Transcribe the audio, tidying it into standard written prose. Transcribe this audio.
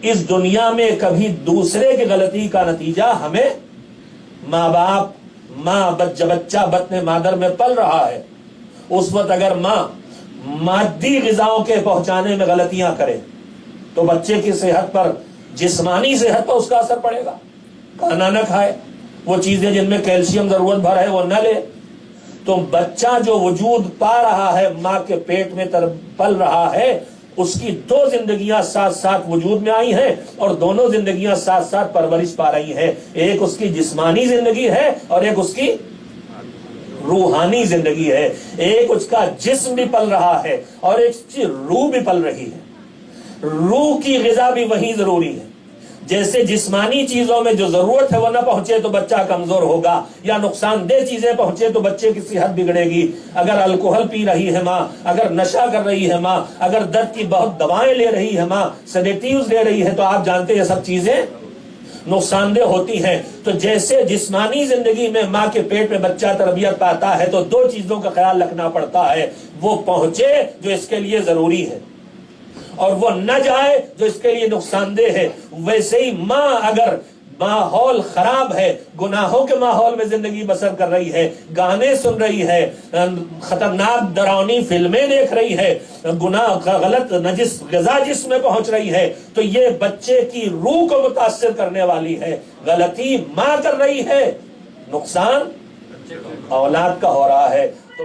اس دنیا میں کبھی دوسرے کی غلطی کا نتیجہ ہمیں ماں باپ جب بچہ بطن مادر میں پل رہا ہے اس وقت اگر ماں مادی غذاؤں کے پہنچانے میں غلطیاں کرے تو بچے کی صحت پر، جسمانی صحت پر اس کا اثر پڑے گا. کھانا نہ کھائے، وہ چیزیں جن میں کیلشیم ضرورت بھر ہے وہ نہ لے، تو بچہ جو وجود پا رہا ہے ماں کے پیٹ میں پل رہا ہے، اس کی دو زندگیاں ساتھ ساتھ وجود میں آئی ہیں اور دونوں زندگیاں ساتھ ساتھ پرورش پا رہی ہیں. ایک اس کی جسمانی زندگی ہے اور ایک اس کی روحانی زندگی ہے. ایک اس کا جسم بھی پل رہا ہے اور ایک اس کی روح بھی پل رہی ہے. روح کی غذا بھی وہی ضروری ہے. جیسے جسمانی چیزوں میں جو ضرورت ہے وہ نہ پہنچے تو بچہ کمزور ہوگا، یا نقصان دہ چیزیں پہنچے تو بچے کی صحت بگڑے گی. اگر الکوہل پی رہی ہے ماں، اگر نشہ کر رہی ہے ماں، اگر درد کی بہت دوائیں لے رہی ہے ماں، سیڈیٹیوز لے رہی ہے، تو آپ جانتے ہیں یہ سب چیزیں نقصان دہ ہوتی ہیں. تو جیسے جسمانی زندگی میں ماں کے پیٹ میں بچہ تربیت پاتا ہے تو دو چیزوں کا خیال رکھنا پڑتا ہے، وہ پہنچے جو اس کے لیے ضروری ہے اور وہ نہ جائے جو اس کے لیے نقصان دہ ہے. ویسے ہی ماں اگر ماحول خراب ہے، گناہوں کے ماحول میں زندگی بسر کر رہی ہے، گانے سن رہی ہے، خطرناک ڈراؤنی فلمیں دیکھ رہی ہے، گناہ غلط نجس غذا جسم میں پہنچ رہی ہے، تو یہ بچے کی روح کو متاثر کرنے والی ہے. غلطی ماں کر رہی ہے، نقصان اولاد کا ہو رہا ہے. تو